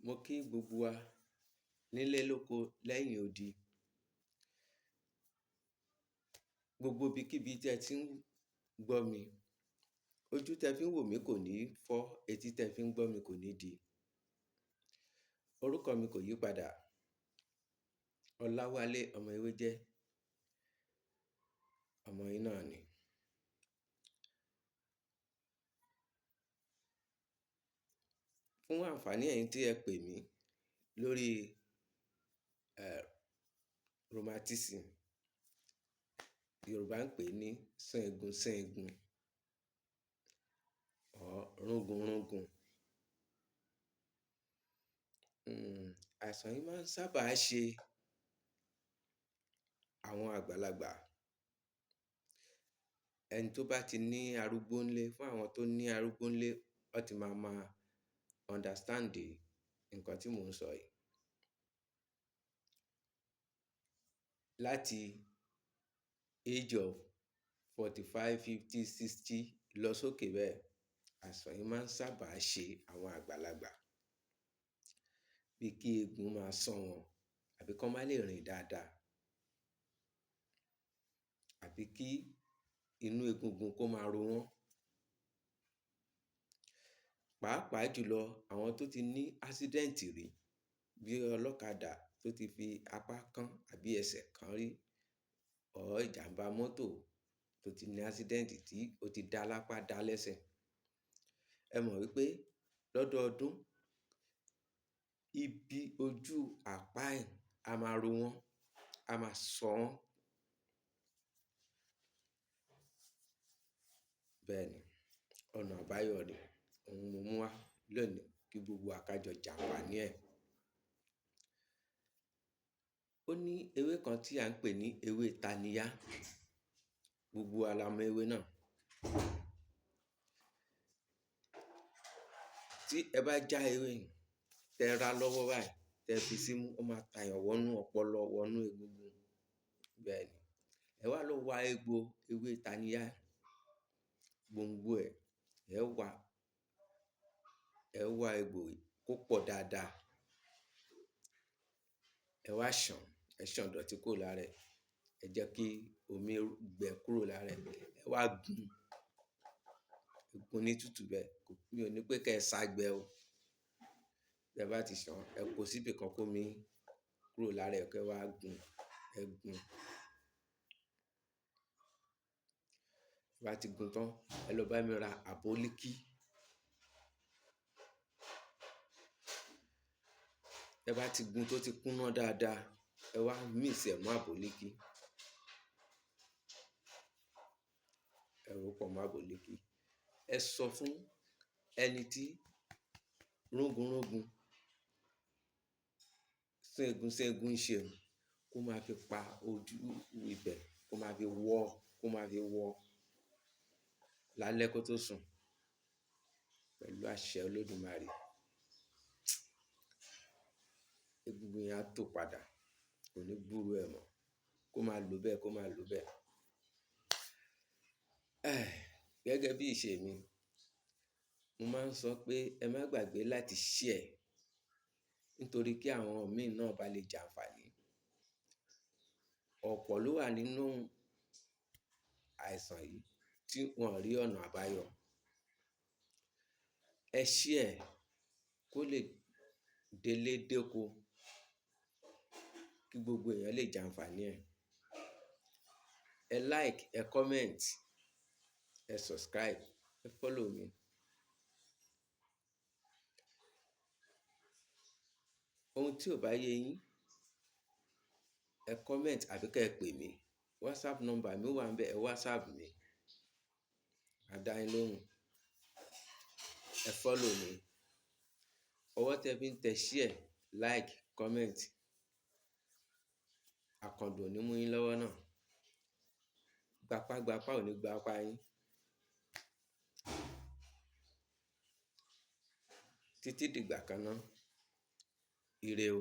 Mo kí gbogbo wa nílé lóko lẹ́yìn odi. Gbogbo ibikíbi tí ẹ ti ń gbọ́ mi, ojú tẹ fi ń wò mí kò ní fọ́, etí tẹ fi ń gbọ́ mi kò ní di. Orúkọ mi kò yí padà. Ọláwálé ọmọ ewé jẹ́ ọmọ yín náà ni. Fún àǹfààní ẹ̀yin tí ẹ pè mí lórí rheumatism, Yorùbá ń pè ní sán egun or rúngunrúngun. Àìsàn yìí máa ń sábà ṣe àwọn àgbàlagbà. Ẹni tó bá ti ní arúgbó ńlé, fún àwọn tó ní arúgbó ńlé, wọ́n ti máa understand nǹkan tí mò ń sọ yìí. Láti age of 45, 50, 60 lọ sókè bẹ́ẹ̀, àìsàn yìí máa ń sábà ṣe àwọn àgbàlagbà. Bí kí eegun máa sán wọn, àbí kí wọ́n má lè rìn dáadáa, àbí kí inú egungun kó máa ro wọ́n. Pàápàá jùlọ àwọn tó ti ní accident rí, bí ọlọ́kadà tó ti fi apá kán àbí ẹsẹ̀ kán rí, or ìjàmbá mọ́tò tó ti ní accident tí ó ti dá lápá dá lẹ́sẹ̀. Ẹ mọ̀ wípé lọ́dọọdún, ibi ojú àpá ẹ̀ a máa ro wọ́n, a máa sọ wọ́n. Bẹ́ẹ̀ni, ọ̀nà àbáyọ rẹ̀, òun mo mú wá lónìí kí gbogbo wa ká jọ jàǹfààní ẹ̀. Ó ní ewé kan tí à ń pè ní ewé taniya. Gbogbo wa la mọ ewé náà. Tí ẹ bá já ewé yìí, tẹ ra lọ́wọ́ báyìí, tẹ fi símú, ó máa tàyàn wọnú ọpọlọ, wọnú egungun. Bẹ́ẹ̀ni, ẹ wá lọ wa egbò ewé taniya, gbòǹgbò ẹ̀, ẹ wá egbò yìí kó pọ̀ dáadáa. Ẹ wá ṣàn, ẹ ṣàn ìdọ̀tí kúrò lára ẹ̀. Ẹ jẹ́ kí omi gbẹ kúrò lára ẹ̀. Ẹ wá gun ní tútù bẹ́ẹ̀. Mi ò ní pé kí ẹ sá gbẹ o. Bí ẹ bá ti ṣàn, ẹ kó síbí kan kó mi kúrò lára ẹ̀ kí ẹ wá gun. Ẹ gun. Bí ẹ bá ti gun tán, ẹ lọ bá mi ra àbólíkí. Ẹ bá ti gun tó ti kúnná dáadáa, ẹ wá mix ẹ̀ mọ́ àbólíkí. Ẹ rò pọ̀ mọ́ àbólíkí. Ẹ sọ fún ẹni tí rúngunrúngun, sán egun ń ṣe, kó máa fi pa ojú ibẹ̀, kó máa fi wọ́ lálẹ́ kó tó sùn. Pẹ̀lú àṣẹ Olódùmarè, egungun yẹn á tò padà, kò ní gbúròó ẹ̀ mọ́. Kó máa lò bẹ́ẹ̀, kó máa lò bẹ́ẹ̀. Gẹ́gẹ́ bí ìṣe mi, mo máa ń sọ pé ẹ má gbàgbé láti share, nítorí kí àwọn míì náà bá lè jàǹfààní. Ọ̀pọ̀ ló wà nínú àìsàn yìí tí wọ́n ò rí ọ̀nà àbáyọ. Ẹ share kó lè délé dóko, kí gbogbo èèyàn lè jàǹfààní ẹ̀. Ẹ like, ẹ comment, ẹ subscribe, ẹ follow mi. Ohun tí ò bá yé yín, ẹ comment àbí kí ẹ pè mí. WhatsApp number mi wà níbẹ̀, ẹ WhatsApp mi. Màá dá yín lóhùn. Ẹ follow mi. Ọwọ́ tẹ fi ń tẹ share, like, comment, àkàndùn ò ní mú yín lọ́wọ́ náà. Gbapá ò ní gba apá yín. Títí dìgbà kan náà, ire o.